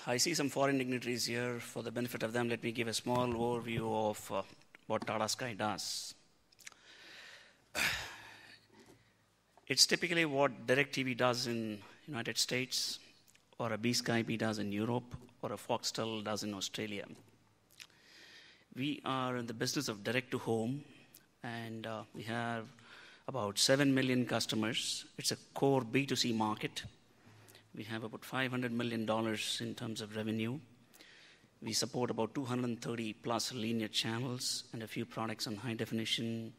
I see some foreign dignitaries here. For the benefit of them, let me give a small overview of what Tatasky does. It's typically what DirecTV does in United States, or a BSkype does in Europe, or a Foxtel does in Australia. We are in the business of direct-to-home, and we have about 7 million customers. It's a core B2C market. We have about $500 million in terms of revenue. We support about 230 plus linear channels and a few products on high definition,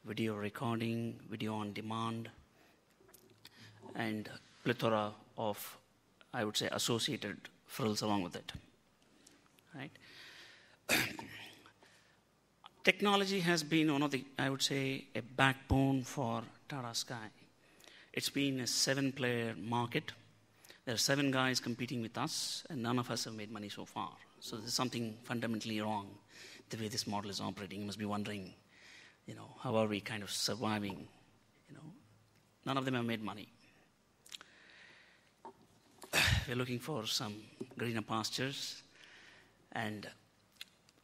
video recording, video on demand, and plethora of, I would say, associated frills along with it. Right? Technology has been one of the, I would say, a backbone for Tatasky. It's been a 7-player market. There are 7 guys competing with us, and none of us have made money so far. So there's something fundamentally wrong the way this model is operating. You must be wondering, how are we kind of surviving? None of them have made money. We're looking for some greener pastures, and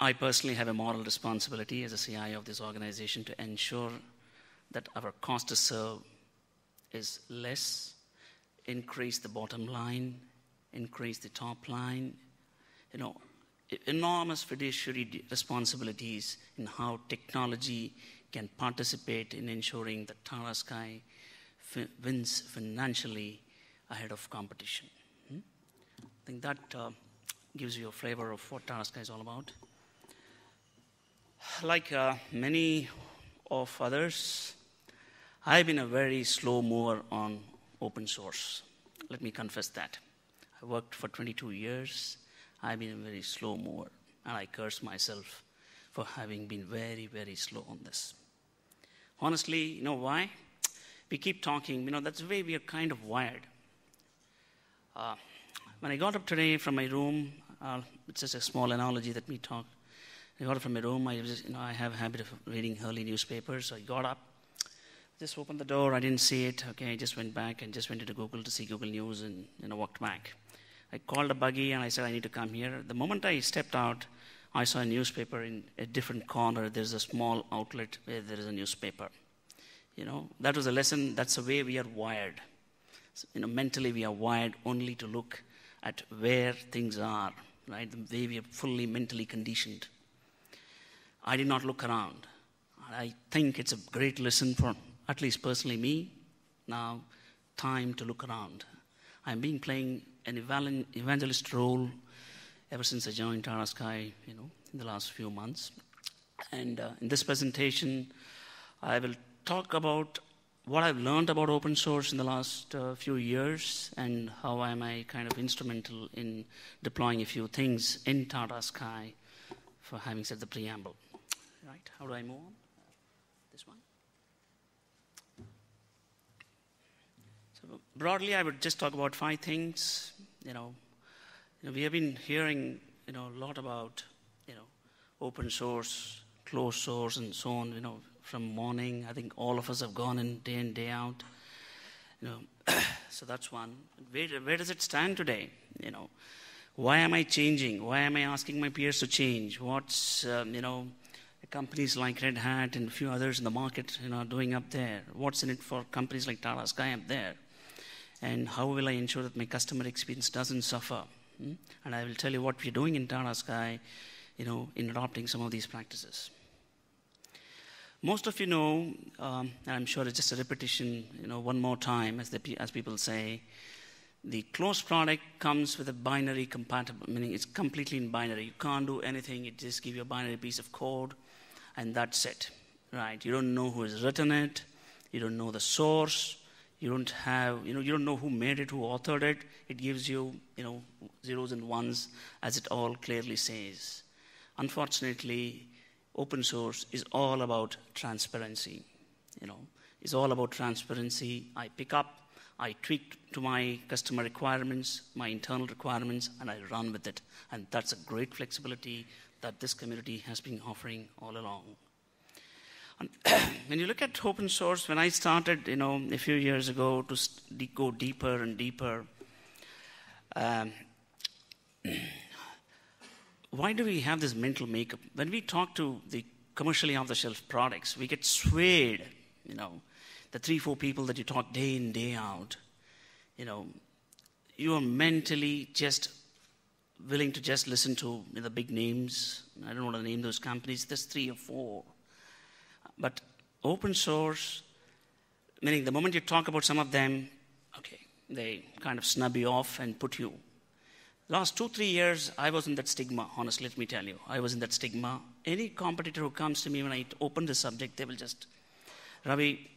I personally have a moral responsibility as a CIO of this organization to ensure that our cost to serve is less, increase the bottom line, increase the top line. Enormous fiduciary responsibilities in how technology can participate in ensuring that Tatasky wins financially ahead of competition. I think that gives you a flavor of what Tatasky is all about. Like many of others, I've been a very slow mover on open source. Let me confess that. I worked for 22 years. I've been a very slow mover, and I curse myself for having been very, very slow on this. Honestly, you know why? We keep talking, that's the way we are kind of wired. When I got up today from my room, it's just a small analogy that we talk. I got up from my room, I have a habit of reading early newspapers, so I got up, just opened the door, I didn't see it, okay, I just went back and just went into Google to see Google News and walked back. I called a buggy and I said, I need to come here. The moment I stepped out, I saw a newspaper in a different corner. There's a small outlet where there is a newspaper. That was a lesson. That's the way we are wired. So, mentally we are wired only to look at where things are, right? The way we are fully mentally conditioned. I did not look around. I think it's a great lesson for, at least personally me, now, time to look around. I've been playing an evangelist role ever since I joined Tatasky, in the last few months. And in this presentation, I will talk about what I've learned about open source in the last few years and how am I kind of instrumental in deploying a few things in Tatasky for having said the preamble. Right, how do I move on? This one. So broadly, I would just talk about 5 things. We have been hearing, a lot about, open source, closed source, and so on. From morning, I think all of us have gone in day out. So that's one. Where does it stand today? Why am I changing? Why am I asking my peers to change? What's companies like Red Hat and a few others in the market, doing up there? What's in it for companies like Tatasky up there? And how will I ensure that my customer experience doesn't suffer? And I will tell you what we're doing in Tatasky, in adopting some of these practices. Most of you know, and I'm sure it's just a repetition, one more time, as people say, the closed product comes with a binary compatible, meaning it's completely in binary. You can't do anything. It just gives you a binary piece of code, and that's it, right? You don't know who has written it. You don't know the source. You don't have, you don't know who made it, who authored it. It gives you, zeros and ones, as it all clearly says. Unfortunately, open source is all about transparency. It's all about transparency. I pick up, I tweak to my customer requirements, my internal requirements, and I run with it. And that's a great flexibility that this community has been offering all along. And when you look at open source, when I started, a few years ago to go deeper and deeper, why do we have this mental makeup? When we talk to the commercially off-the-shelf products, we get swayed, the 3-4 people that you talk day in, day out, you are mentally just willing to just listen to the big names. I don't want to name those companies. There's 3 or 4. But open source, meaning the moment you talk about some of them, okay, they kind of snub you off and put you. Last 2-3 years, I was in that stigma, honestly, let me tell you. I was in that stigma. Any competitor who comes to me when I open the subject, they will just, Ravi,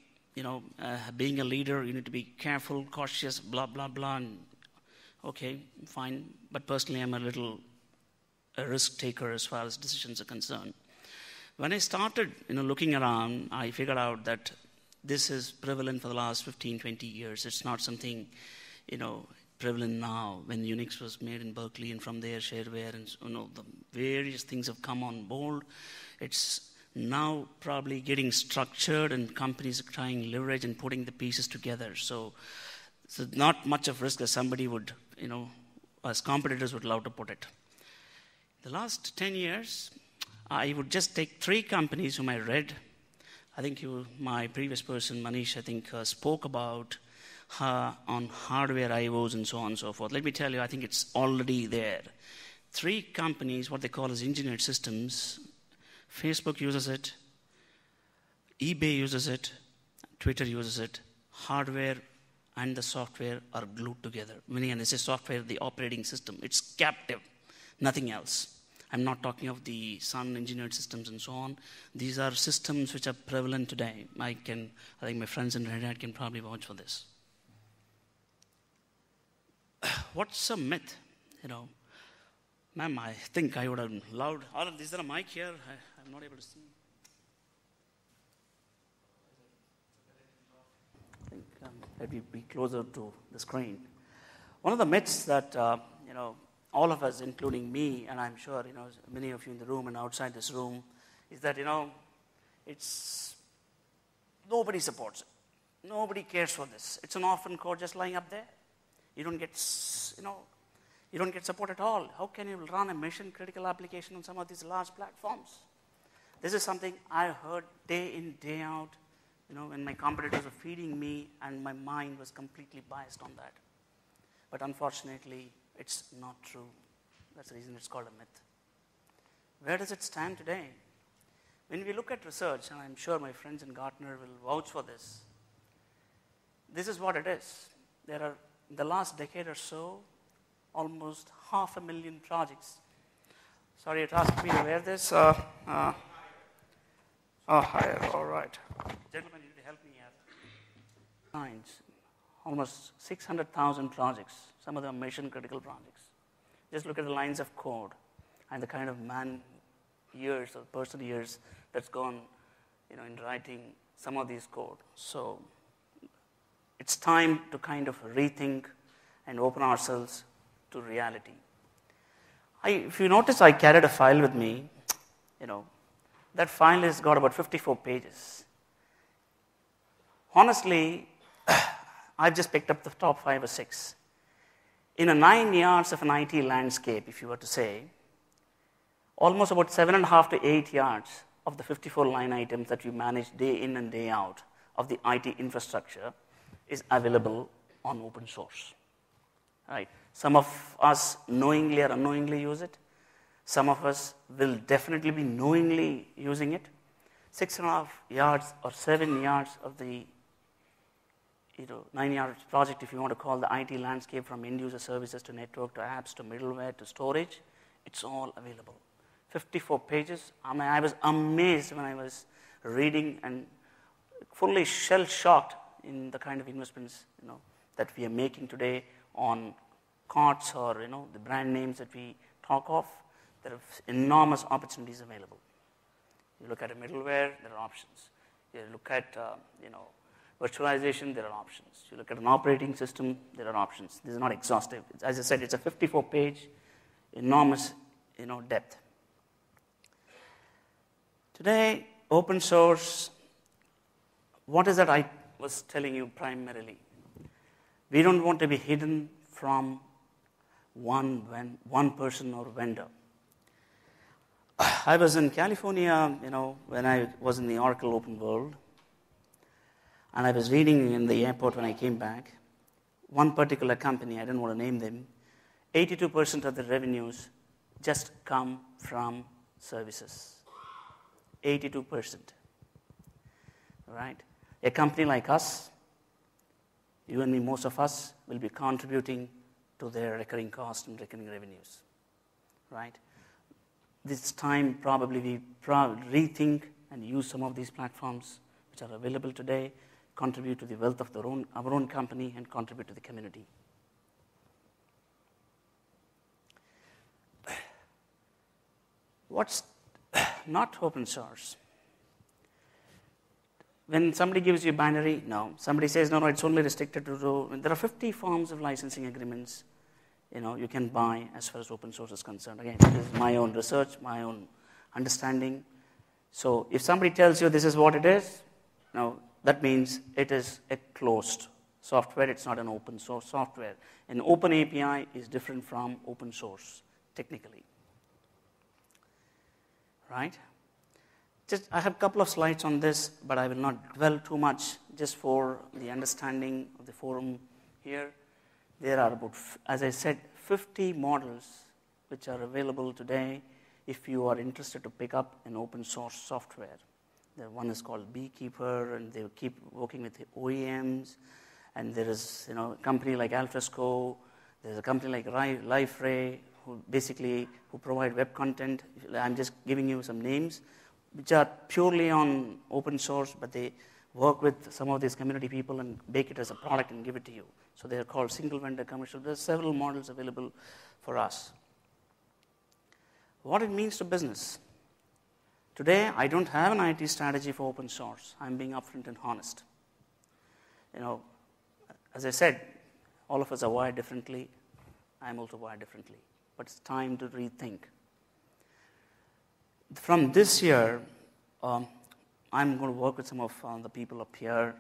being a leader, you need to be careful, cautious, blah, blah, blah. And, okay, fine. But personally, I'm a risk taker as far as decisions are concerned. When I started, looking around, I figured out that this is prevalent for the last 15, 20 years. It's not something, prevalent now. When Unix was made in Berkeley and from there shareware and the various things have come on board, it's now probably getting structured and companies are trying leverage and putting the pieces together. So not much of risk as somebody would, as competitors would love to put it. The last 10 years, I would just take 3 companies whom I read. I think my previous person, Manish, spoke about on hardware IOs and so on and so forth. Let me tell you, I think it's already there. 3 companies, what they call as engineered systems. Facebook uses it, eBay uses it, Twitter uses it. Hardware and the software are glued together. Meaning, when I say software, the operating system, it's captive, nothing else. I'm not talking of the Sun engineered systems and so on. These are systems which are prevalent today. I think my friends in Red Hat can probably vouch for this. What's a myth? Ma'am, I think I would have loved. Is there a mic here? I'm not able to see. I think maybe be closer to the screen. One of the myths that all of us, including me, and I'm sure many of you in the room and outside this room, is that it's nobody supports it. Nobody cares for this. It's an orphan code just lying up there. You don't get support at all. How can you run a mission-critical application on some of these large platforms? This is something I heard day in, day out, when my competitors were feeding me, and my mind was completely biased on that. But unfortunately, it's not true. That's the reason it's called a myth. Where does it stand today? When we look at research, and I'm sure my friends in Gartner will vouch for this, this is what it is. There are, in the last decade or so, almost 500,000 projects. Sorry, it asked me to wear this. Higher, all right. Gentlemen, you need to help me here. Almost 600,000 projects. Some of them are mission-critical projects. Just look at the lines of code and the kind of man years or person years that's gone, in writing some of these code. So it's time to kind of rethink and open ourselves to reality. If you notice, I carried a file with me. That file has got about 54 pages. Honestly, I've just picked up the top 5 or 6. In a 9 yards of an IT landscape, if you were to say, almost about 7.5 to 8 yards of the 54 line items that you manage day in and day out of the IT infrastructure is available on open source. Right? Some of us knowingly or unknowingly use it. Some of us will definitely be knowingly using it. 6.5 yards or 7 yards of the 9 yards project, if you want to call the IT landscape, from end user services to network to apps to middleware to storage, it's all available. 54 pages. I was amazed when I was reading and fully shell-shocked in the kind of investments that we are making today on cards or the brand names that we talk of. There are enormous opportunities available. You look at a middleware, there are options. You look at virtualization, there are options. You look at an operating system, there are options. This is not exhaustive. As I said, it's a 54-page, enormous depth. Today, open source, what is that I was telling you primarily? We don't want to be hidden from one person or vendor. I was in California, when I was in the Oracle Open World, and I was reading in the airport when I came back. One particular company, I don't want to name them, 82% of the revenues just come from services. 82%. Right? A company like us, you and me, most of us, will be contributing to their recurring cost and recurring revenues. Right? This time, probably we rethink and use some of these platforms which are available today, contribute to the wealth of our own company, and contribute to the community. What's not open source? When somebody gives you binary, no. Somebody says, no, it's only restricted to, there are 50 forms of licensing agreements you can buy as far as open source is concerned. Again, this is my own research, my own understanding. So if somebody tells you this is what it is, that means it is a closed software. It's not an open source software. An open API is different from open source, technically. Right? I have a couple of slides on this, but I will not dwell too much, just for the understanding of the forum here. There are about, as I said, 50 models which are available today if you are interested to pick up an open source software. The one is called Beekeeper, and they keep working with the OEMs. And there is a company like Alfresco. There's a company like LifeRay, who provide web content. I'm just giving you some names, which are purely on open source, but they work with some of these community people and bake it as a product and give it to you. So they're called single vendor commercial. There's several models available for us. What it means to business. Today, I don't have an IT strategy for open source. I'm being upfront and honest. As I said, all of us are wired differently. I'm also wired differently. But it's time to rethink. From this year, I'm going to work with some of the people up here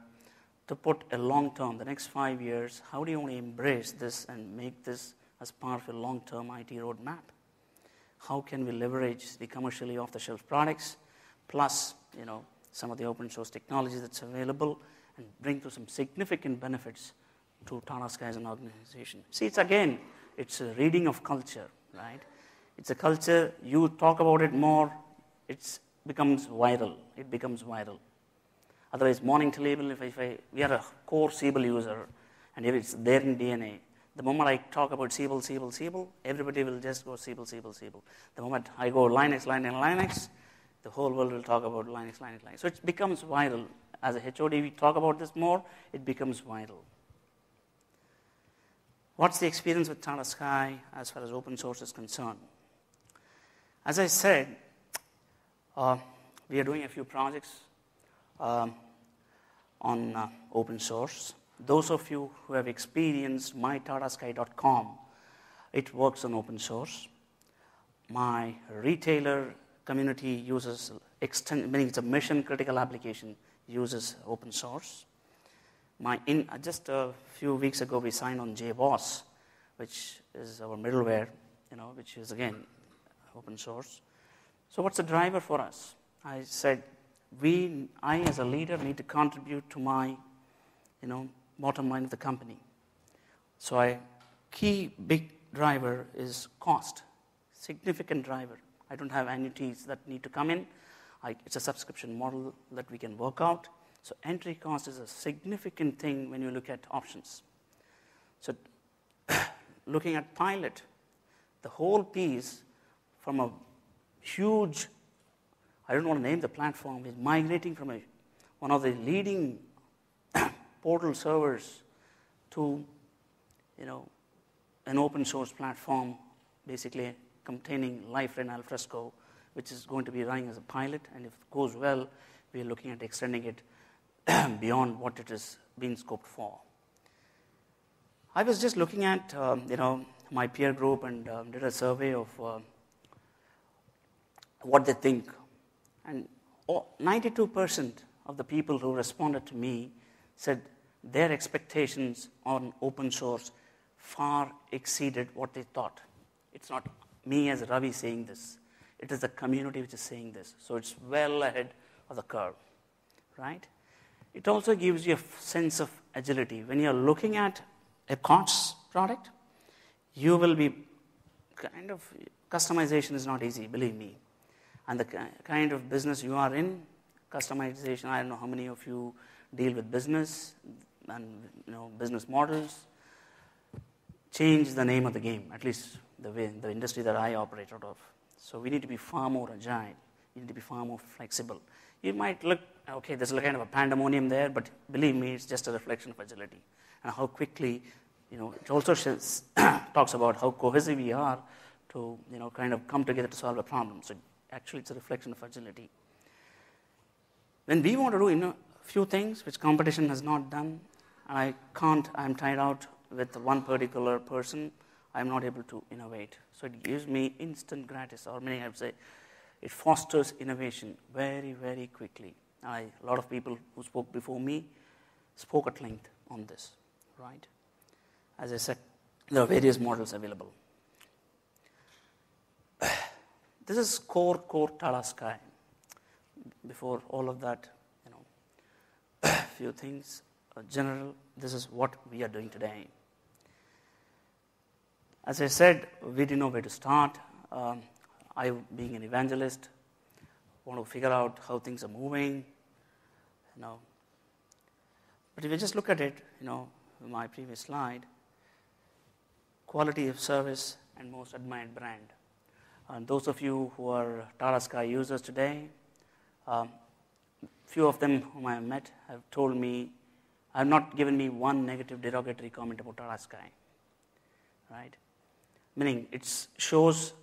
to put a long-term, the next 5 years, how do you want to embrace this and make this as part of a long-term IT roadmap? How can we leverage the commercially off-the-shelf products, plus some of the open source technology that's available, and bring to some significant benefits to Tatasky as an organization? See, it's a reading of culture, right? It's a culture, you talk about it more, it becomes viral. It becomes viral. Otherwise, morning to label, we are a core Siebel user, and if it's there in DNA, the moment I talk about Siebel, everybody will just go Siebel. The moment I go Linux, the whole world will talk about Linux. So it becomes viral. As a HOD, we talk about this more, it becomes viral. What's the experience with Tatasky as far as open source is concerned? As I said, we are doing a few projects on open source. Those of you who have experienced mytatasky.com, it works on open source. My retailer community uses meaning it's a mission critical application, uses open source. Just a few weeks ago, we signed on JBoss, which is our middleware, which is again open source. So what's the driver for us? I said, I as a leader need to contribute to my, bottom line of the company. So key big driver is cost, significant driver. I don't have annuities that need to come in. It's a subscription model that we can work out. So entry cost is a significant thing when you look at options. So looking at pilot, the whole piece from a huge, I don't want to name the platform, is migrating from one of the leading portal servers to an open source platform, basically containing LifeRay and Alfresco, which is going to be running as a pilot. And if it goes well, we're looking at extending it beyond what it is being scoped for. I was just looking at my peer group and did a survey of what they think. And 92% of the people who responded to me said their expectations on open source far exceeded what they thought. It's not me as Ravi saying this. It is the community which is saying this. So it's well ahead of the curve, right? It also gives you a sense of agility. When you're looking at a COTS product, you will be kind of, customization is not easy, believe me. And the kind of business you are in, customization, I don't know how many of you deal with business and business models, change the name of the game, at least the industry that I operate out of. So we need to be far more agile. We need to be far more flexible. You might look, okay, there's a kind of a pandemonium there, but believe me, it's just a reflection of agility. And how quickly, it also talks about how cohesive we are to, kind of come together to solve a problem. So actually, it's a reflection of agility. When we want to do, a few things which competition has not done, and I'm tied out with one particular person, I'm not able to innovate. So it gives me instant gratis, or many have say, it fosters innovation very, very quickly. A lot of people who spoke before me spoke at length on this, right? As I said, there are various models available. This is core Tatasky. Before all of that, a few things. General, this is what we are doing today. As I said, we didn't know where to start. I, being an evangelist, want to figure out how things are moving. But if you just look at it, my previous slide, quality of service and most admired brand. And those of you who are Tatasky users today, few of them whom I have met have told me, have not given me one negative derogatory comment about Tatasky, right? Meaning it shows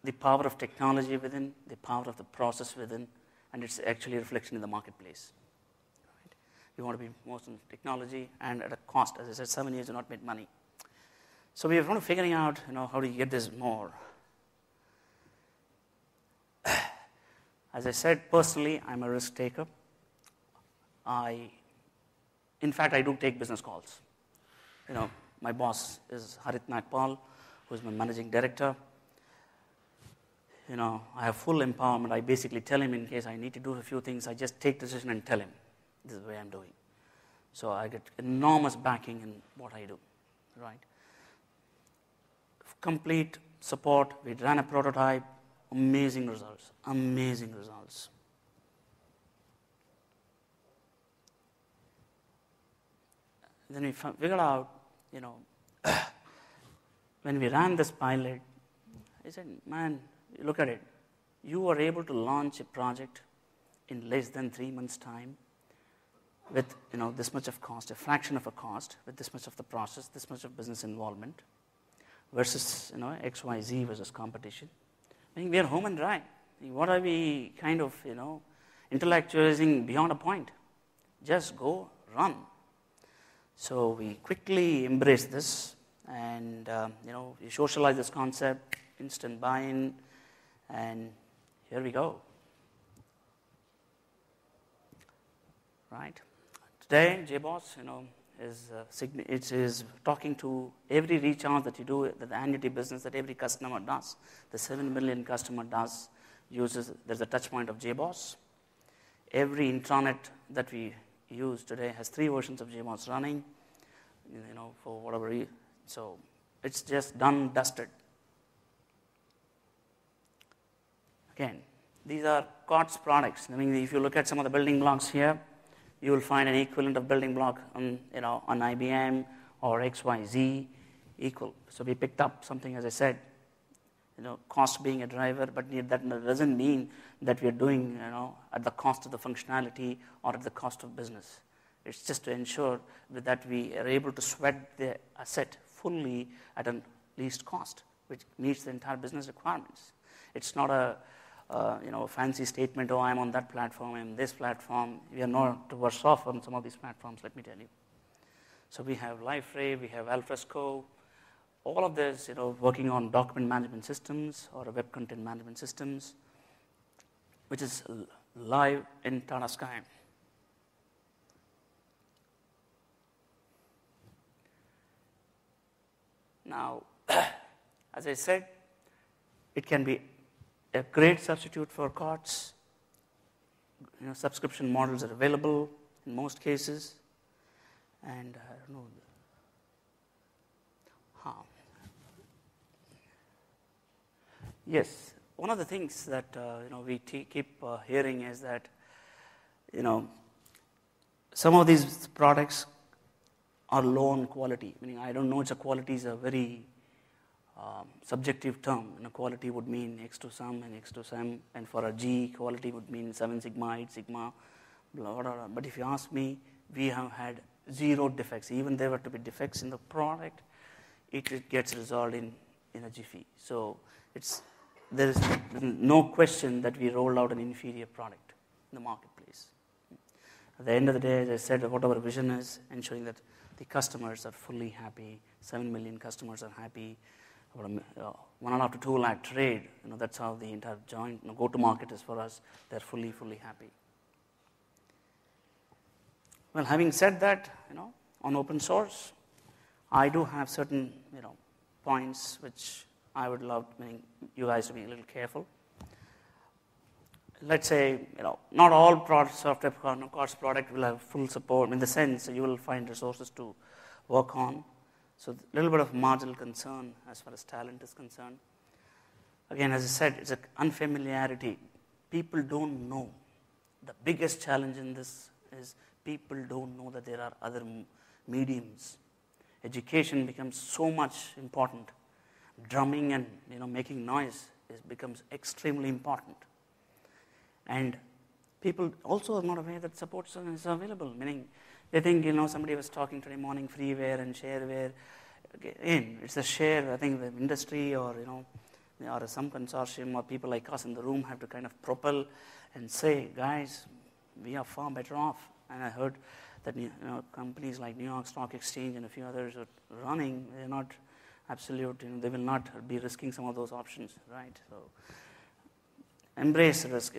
the power of technology within, the power of the process within, and it's actually a reflection in the marketplace. Right? We want to be most in technology and at a cost. As I said, 7 years do not make money. So we are going to figuring out, how do you get this more. As I said, personally, I'm a risk taker. In fact, I do take business calls. My boss is Harit Nagpal, who is my managing director. I have full empowerment. I basically tell him in case I need to do a few things, I just take decision and tell him, this is the way I'm doing. So I get enormous backing in what I do, right? Complete support. We ran a prototype. Amazing results. Amazing results. Then we figured out, when we ran this pilot, I said, man, look at it. You were able to launch a project in less than 3 months' time with, this much of cost, a fraction of a cost, with this much of the process, this much of business involvement, versus, XYZ versus competition. I mean, we are home and dry. What are we kind of, intellectualizing beyond a point? Just go run. So we quickly embrace this and, we socialize this concept, instant buy-in, and here we go. Right? Today, JBoss, is talking to every reach out that you do, the annuity business that every customer does, the 7 million customer does, there's a touch point of JBoss. Every intranet that we use today has 3 versions of JBoss running, for whatever reason. So it's just done, dusted. Again, these are COTS products. I mean, if you look at some of the building blocks here, you will find an equivalent of building block on, on IBM or XYZ equal. So we picked up something, as I said, cost being a driver, but that doesn't mean that we are doing, at the cost of the functionality or at the cost of business. It's just to ensure that we are able to sweat the asset fully at a least cost, which meets the entire business requirements. It's not a fancy statement, oh, I'm on that platform, I'm this platform. We are not worse off on some of these platforms, let me tell you. So we have LifeRay, we have Alfresco, all of this, working on document management systems or web content management systems, which is live in Tatasky. Now, as I said, it can be a great substitute for cards. Subscription models are available in most cases. And I don't know. Yes, one of the things that we keep hearing is that some of these products are low on quality. Meaning, I don't know if quality is a very subjective term. Quality would mean X to some and X to some, and for a G, quality would mean 7 sigma, 8 sigma, blah, blah, blah. But if you ask me, we have had 0 defects. Even there were to be defects in the product, it gets resolved in a jiffy. So there is no question that we rolled out an inferior product in the marketplace. At the end of the day, as I said, what our vision is, ensuring that the customers are fully happy, 7 million customers are happy, about 1.5 to 2 lakh trade, that's how the entire joint go-to-market is for us. They're fully happy. Well, having said that, on open source, I do have certain, points which I would love you guys to be a little careful. Let's say, not all software cards product will have full support in the sense you will find resources to work on. So a little bit of marginal concern as far as talent is concerned. Again, as I said, it's an unfamiliarity. People don't know. The biggest challenge in this is people don't know that there are other mediums. Education becomes so much important. Drumming and making noise becomes extremely important. And people also are not aware that support is available. Meaning, they think somebody was talking today morning freeware and shareware. Again, it's a share. I think the industry or or some consortium or people like us in the room have to kind of propel and say, guys, we are far better off. And I heard that companies like New York Stock Exchange and a few others are running. They're not absolute. They will not be risking some of those options, right? So embrace risk.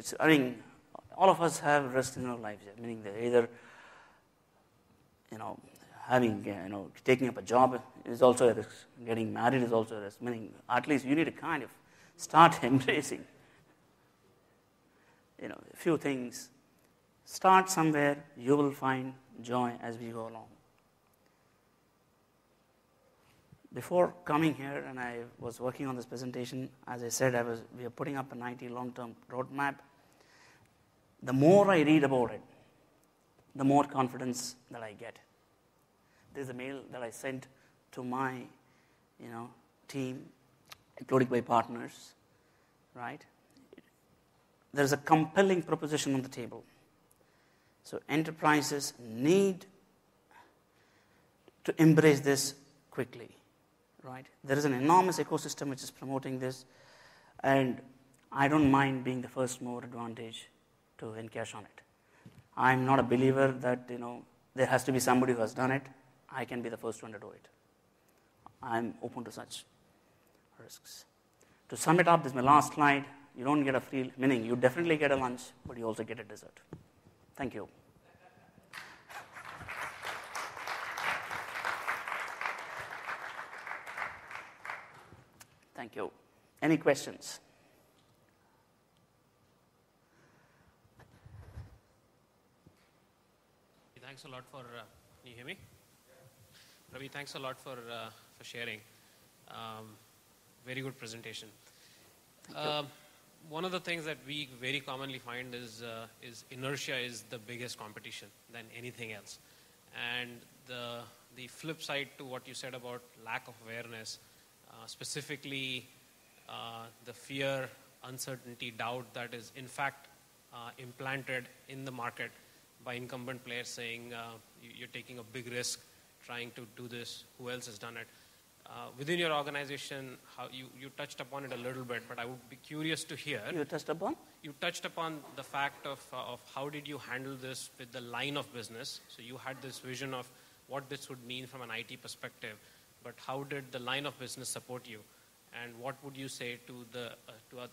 All of us have risks in our lives. Meaning they're either taking up a job is also a risk. Getting married is also a risk. Meaning at least you need to kind of start embracing a few things. Start somewhere, you will find joy as we go along. Before coming here, and I was working on this presentation, as I said, we are putting up an IT long-term roadmap. The more I read about it, the more confidence that I get. There's a mail that I sent to my, team, including my partners, right? There's a compelling proposition on the table. So enterprises need to embrace this quickly, right? There is an enormous ecosystem which is promoting this, and I don't mind being the first mover advantage to encash on it. I'm not a believer that there has to be somebody who has done it. I can be the first one to do it. I'm open to such risks. To sum it up, this is my last slide. You don't get a free, meaning you definitely get a lunch, but you also get a dessert. Thank you. Thank you. Any questions? Thanks a lot for, can you hear me? Ravi, thanks a lot for sharing. Very good presentation. One of the things that we very commonly find is inertia is the biggest competition than anything else. And the flip side to what you said about lack of awareness, specifically the fear, uncertainty, doubt that is in fact implanted in the market by incumbent players saying you're taking a big risk trying to do this, who else has done it. Within your organization, how you touched upon it a little bit, but I would be curious to hear. You touched upon? You touched upon the fact of how did you handle this with the line of business. So you had this vision of what this would mean from an IT perspective, but how did the line of business support you? And what would you say to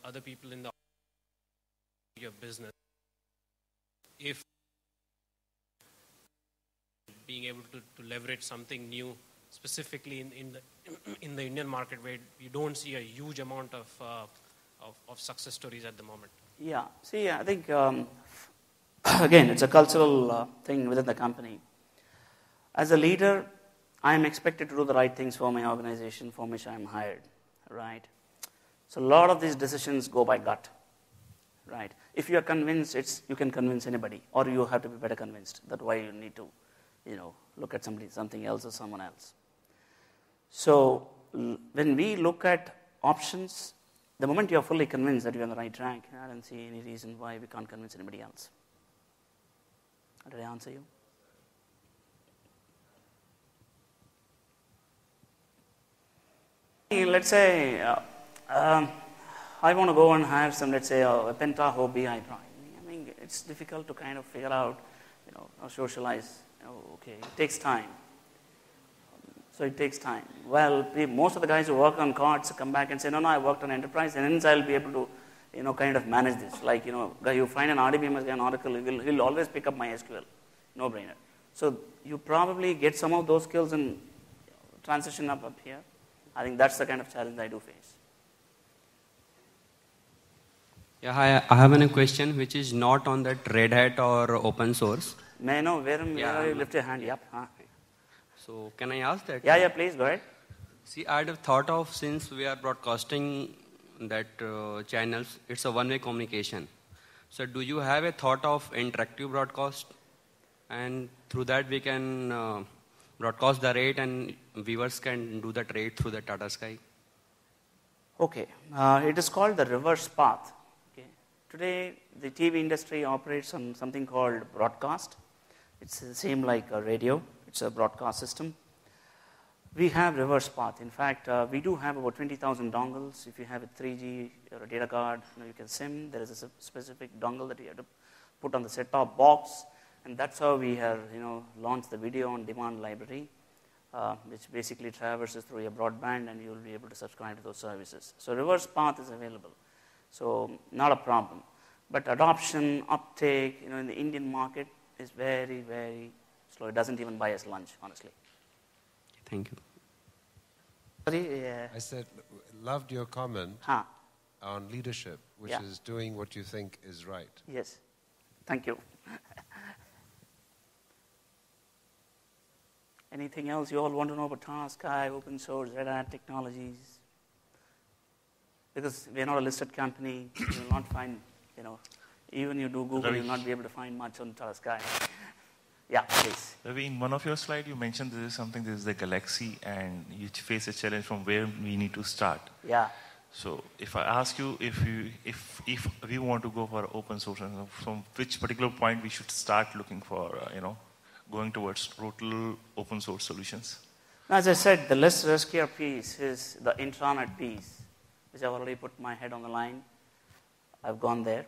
other people in your business if being able to leverage something new, specifically in the Indian market where you don't see a huge amount of of success stories at the moment? Yeah, see, I think, again, it's a cultural thing within the company. As a leader, I am expected to do the right things for my organization for which I am hired, right? So a lot of these decisions go by gut, right? If you are convinced, you can convince anybody, or you have to be better convinced. That's why you need to, look at something else or someone else. So when we look at options, the moment you are fully convinced that you're on the right track, I don't see any reason why we can't convince anybody else. Did I answer you? Let's say I want to go and hire some, let's say, a Pentaho BI prime. I mean, it's difficult to kind of figure out, or socialize. Okay, it takes time. So it takes time. Well, most of the guys who work on cards come back and say, no, I worked on enterprise, and hence I'll be able to, kind of manage this. Like, you find an RDBMS guy on Oracle, he'll always pick up MySQL. No-brainer. So you probably get some of those skills and transition up here. I think that's the kind of challenge I do face. Yeah, hi, I have a question which is not on that Red Hat or open source. May I know where you lift your hand? Yep. Huh? So can I ask that? Yeah, please, go ahead. See, I'd have thought of, since we are broadcasting that channels, it's a one-way communication. So do you have a thought of interactive broadcast? And through that we can broadcast the rate and viewers can do that rate through the Tatasky. Okay. It is called the reverse path. Okay. Today, the TV industry operates on something called broadcast. It's the same like a radio. It's a broadcast system. We have reverse path. In fact, we do have about 20,000 dongles. If you have a 3G or a data card, you can SIM. There is a specific dongle that you have to put on the set-top box. And that's how we have, launched the video on demand library, which basically traverses through your broadband, and you'll be able to subscribe to those services. So reverse path is available. So not a problem. But adoption, uptake, in the Indian market is very, very slow. It doesn't even buy us lunch, honestly. Thank you. Sorry, yeah. I said, loved your comment on leadership, which is doing what you think is right. Yes. Thank you. Anything else you all want to know about Tatasky, open source, Red Hat technologies? Because we're not a listed company, you will not find, even you do Google, you'll not be able to find much on Tatasky. Yeah, please. Ravi, in one of your slides, you mentioned this is the galaxy, and you face a challenge from where we need to start. Yeah. So if I ask you if we want to go for open source, from which particular point we should start looking for, going towards total open source solutions? As I said, the less riskier piece is the intranet piece, which I've already put my head on the line. I've gone there.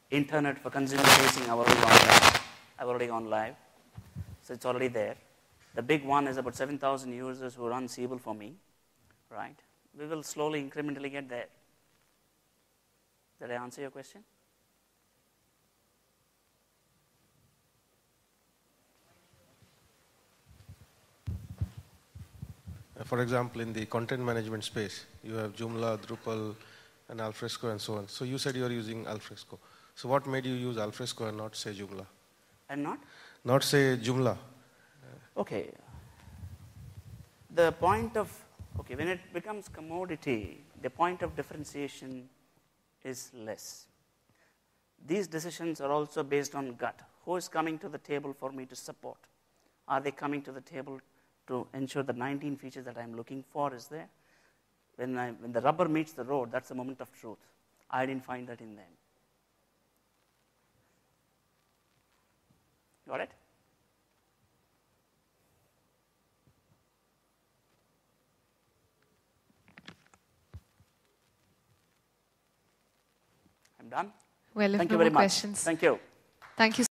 Internet for consumer facing, I've already gone live. So it's already there. The big one is about 7,000 users who run Siebel for me, right? We will slowly, incrementally get there. Did I answer your question? For example, in the content management space, you have Joomla, Drupal, and Alfresco, and so on. So you said you are using Alfresco. So what made you use Alfresco and not, say, Joomla? And not? Not, say, Joomla. Okay. The point of, when it becomes commodity, the point of differentiation is less. These decisions are also based on gut. Who is coming to the table for me to support? Are they coming to the table to ensure the 19 features that I'm looking for is there? When the rubber meets the road, that's the moment of truth. I didn't find that in them. Got it? I'm done. Well, if Thank no you very more much. questions. Thank you. Thank you.